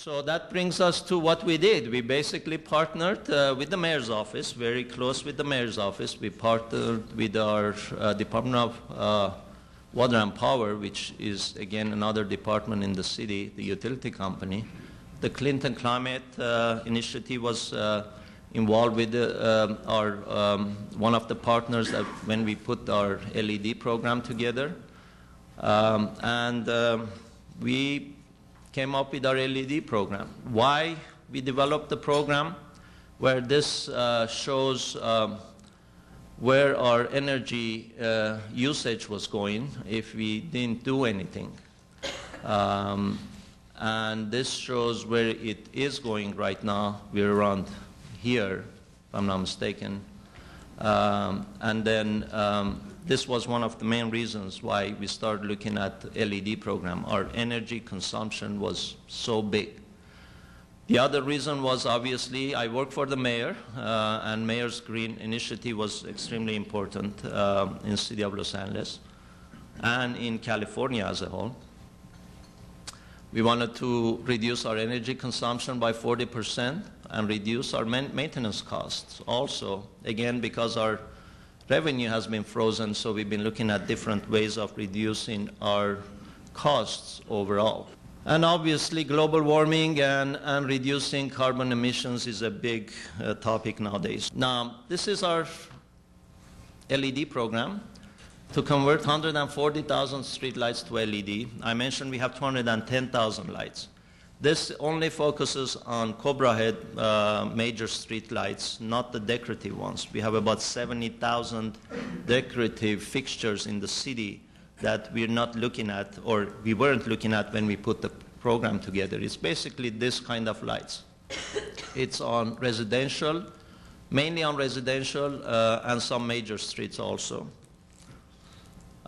So that brings us to what we did. We basically partnered with the mayor's office, very close with the mayor's office. We partnered with our Department of Water and Power, which is, again, another department in the city, the utility company. The Clinton Climate Initiative was involved with one of the partners that when we put our LED program together. We came up with our LED program. Why we developed the program? Where this shows where our energy usage was going if we didn't do anything. And this shows where it is going right now. We're around here, if I'm not mistaken. And then this was one of the main reasons why we started looking at the LED program. Our energy consumption was so big. The other reason was, obviously, I work for the mayor, and mayor's green initiative was extremely important in the city of Los Angeles and in California as a whole. We wanted to reduce our energy consumption by 40% and reduce our maintenance costs also, again, because our revenue has been frozen, so we've been looking at different ways of reducing our costs overall. And obviously, global warming and reducing carbon emissions is a big topic nowadays. Now, this is our LED program to convert 140,000 streetlights to LED. I mentioned we have 210,000 lights. This only focuses on Cobra Head major street lights, not the decorative ones. We have about 70,000 decorative fixtures in the city that we're not looking at, or we weren't looking at when we put the program together. It's basically this kind of lights. It's on residential, mainly on residential and some major streets also.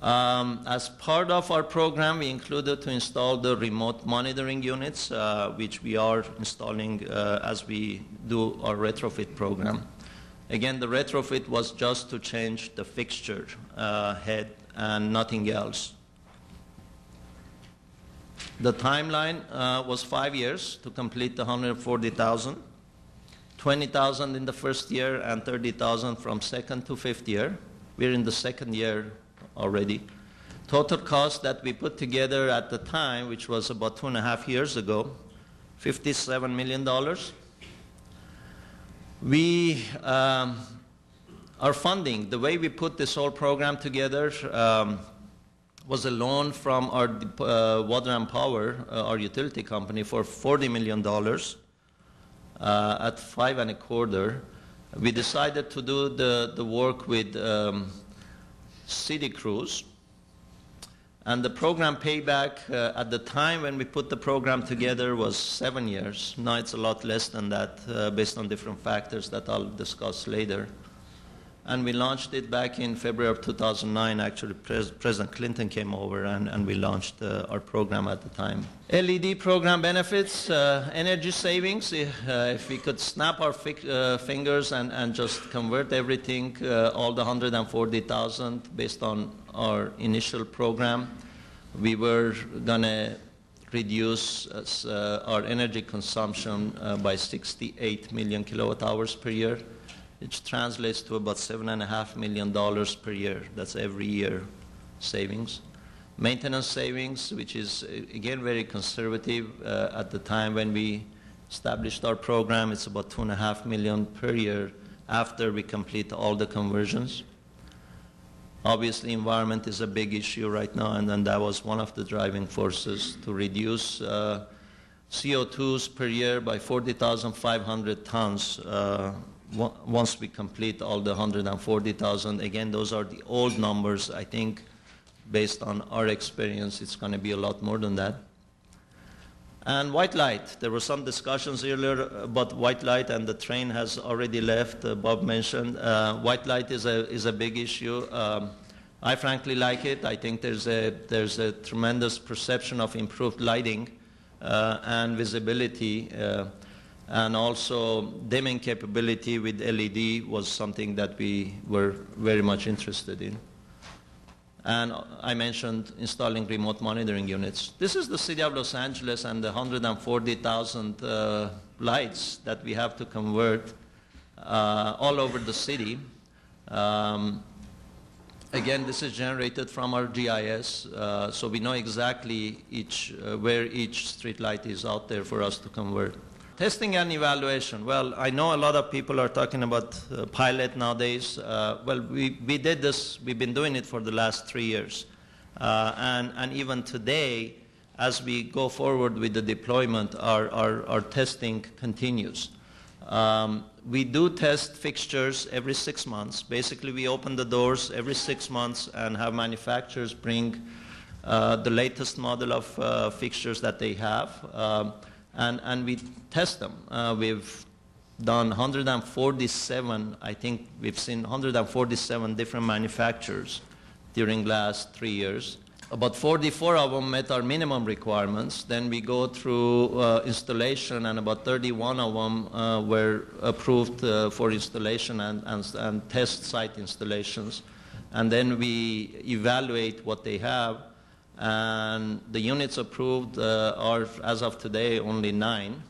As part of our program, we included to install the remote monitoring units, which we are installing as we do our retrofit program. Again, the retrofit was just to change the fixture head and nothing else. The timeline was 5 years to complete the 140,000, 20,000 in the first year and 30,000 from second to fifth year. We're in the second year already. Total cost that we put together at the time, which was about 2.5 years ago, $57 million. Our funding, the way we put this whole program together was a loan from our Water and Power, our utility company, for $40 million at 5.25. We decided to do the work with city crews. And the program payback at the time when we put the program together was 7 years. Now it's a lot less than that based on different factors that I'll discuss later. And we launched it back in February of 2009. Actually, President Clinton came over and we launched our program at the time. LED program benefits, energy savings. If we could snap our fingers and just convert everything, all the 140,000 based on our initial program, we were going to reduce our energy consumption by 68 million kilowatt hours per year, which translates to about $7.5 million per year. That's every year savings. Maintenance savings, which is, again, very conservative. At the time when we established our program, it's about $2.5 million per year after we complete all the conversions. Obviously, environment is a big issue right now, and then that was one of the driving forces to reduce CO2s per year by 40,500 tons once we complete all the 140,000. Again, those are the old numbers. I think based on our experience, it's going to be a lot more than that. And white light. There were some discussions earlier about white light, and the train has already left. Bob mentioned white light is a big issue. I frankly like it. I think there's a tremendous perception of improved lighting and visibility. And also dimming capability with LED was something that we were very much interested in. And I mentioned installing remote monitoring units. This is the city of Los Angeles and the 140,000 lights that we have to convert all over the city. Again, this is generated from our GIS, so we know exactly where each street light is out there for us to convert. Testing and evaluation. Well, I know a lot of people are talking about pilot nowadays. Well, we did this. We've been doing it for the last 3 years. And even today, as we go forward with the deployment, our testing continues. We do test fixtures every 6 months. Basically, we open the doors every 6 months and have manufacturers bring the latest model of fixtures that they have. And we test them. We've done 147, I think we've seen 147 different manufacturers during the last 3 years. About 44 of them met our minimum requirements. Then we go through installation, and about 31 of them were approved for installation and test site installations. And then we evaluate what they have. And the units approved are, as of today, only 9.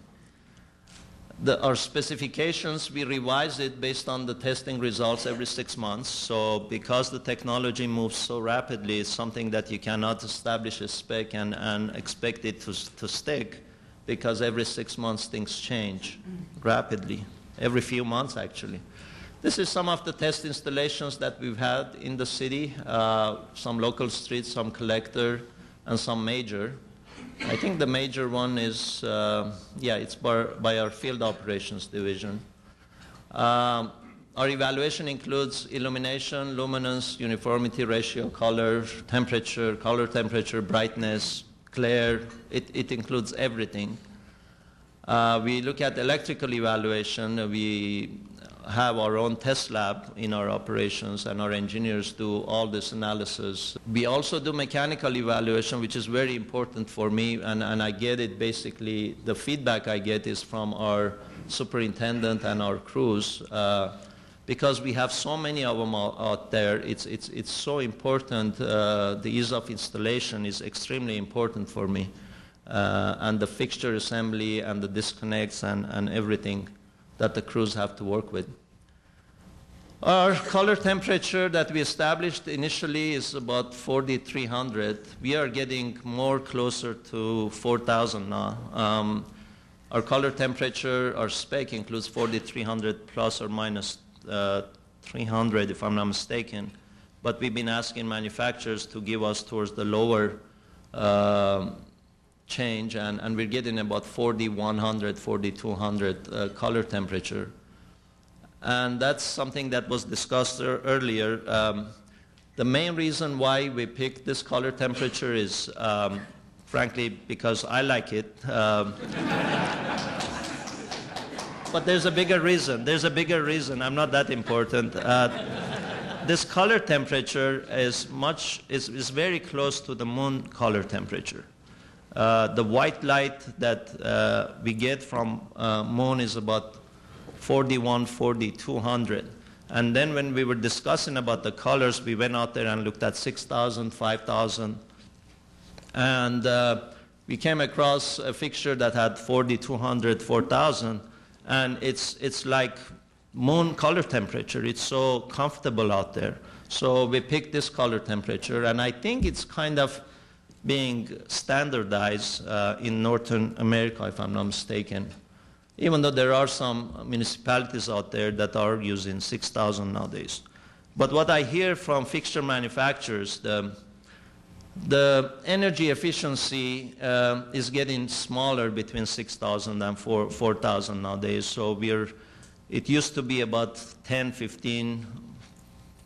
Our specifications, we revise it based on the testing results every 6 months. So because the technology moves so rapidly, it's something that you cannot establish a spec and expect it to stick, because every 6 months things change rapidly, every few months actually. This is some of the test installations that we've had in the city, some local streets, some collector, and some major. I think the major one is, it's by our field operations division. Our evaluation includes illumination, luminance, uniformity ratio, color temperature, brightness, glare. It includes everything. We look at electrical evaluation. We have our own test lab in our operations, and our engineers do all this analysis. We also do mechanical evaluation, which is very important for me, and I get it basically, the feedback I get is from our superintendent and our crews, because we have so many of them out there. It's so important. The ease of installation is extremely important for me, and the fixture assembly and the disconnects and everything that the crews have to work with. Our color temperature that we established initially is about 4,300. We are getting more closer to 4,000 now. Our color temperature, our spec includes 4,300 plus or minus 300, if I'm not mistaken. But we've been asking manufacturers to give us towards the lower change, and we're getting about 4,100, 4,200 color temperature. And that's something that was discussed earlier. The main reason why we picked this color temperature is, frankly, because I like it. But there's a bigger reason. I'm not that important. This color temperature is very close to the moon color temperature. The white light that we get from moon is about 41, 4,200. And then when we were discussing about the colors, we went out there and looked at 6,000, 5,000. And we came across a fixture that had 4,200, 4,000. And it's like moon color temperature. It's so comfortable out there. So we picked this color temperature. And I think it's kind of being standardized in Northern America, if I'm not mistaken, even though there are some municipalities out there that are using 6,000 nowadays. But what I hear from fixture manufacturers, the energy efficiency is getting smaller between 6,000 and 4,000 nowadays. So it used to be about 10, 15,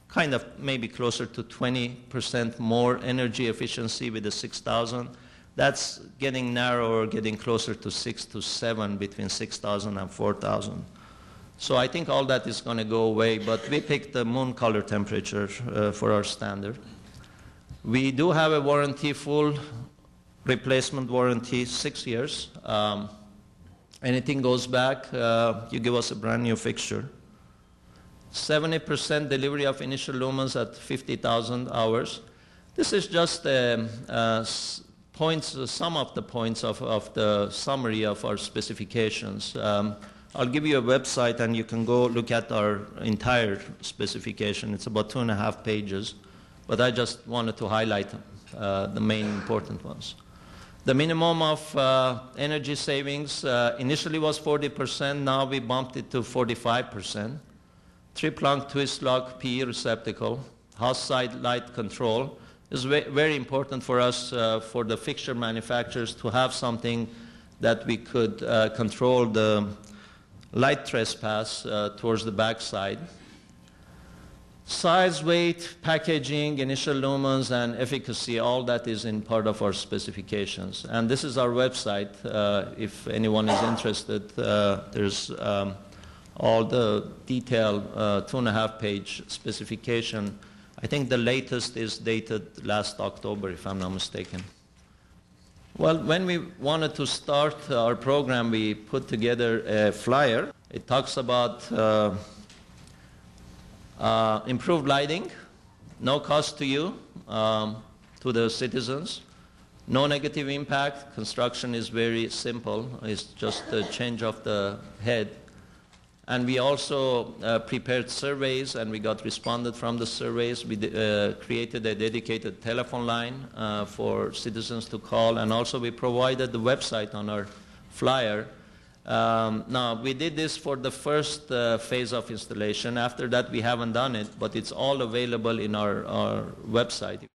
kind of maybe closer to 20% more energy efficiency with the 6,000. That's getting narrower, getting closer to 6 to 7, between 6,000 and 4,000. So I think all that is going to go away, but we picked the moon color temperature for our standard. We do have a warranty, full replacement warranty, 6 years. Anything goes back, you give us a brand new fixture. 70% delivery of initial lumens at 50,000 hours. This is just some of the points of the summary of our specifications. I'll give you a website and you can go look at our entire specification. It's about 2.5 pages, but I just wanted to highlight the main important ones. The minimum of energy savings initially was 40%, now we bumped it to 45%. Trip-lunk twist-lock PE receptacle, house side light control is very important for us, for the fixture manufacturers, to have something that we could control the light trespass towards the backside. Size, weight, packaging, initial lumens, and efficacy, all that is in part of our specifications. And this is our website. If anyone is interested, there's all the detailed 2.5-page specification. I think the latest is dated last October, if I'm not mistaken. Well, when we wanted to start our program, we put together a flyer. It talks about improved lighting, no cost to you, to the citizens, no negative impact. Construction is very simple. It's just a change of the head. And we also prepared surveys, and we got responded from the surveys. We created a dedicated telephone line for citizens to call, and also we provided the website on our flyer. Now, we did this for the first phase of installation. After that, we haven't done it, but it's all available in our website.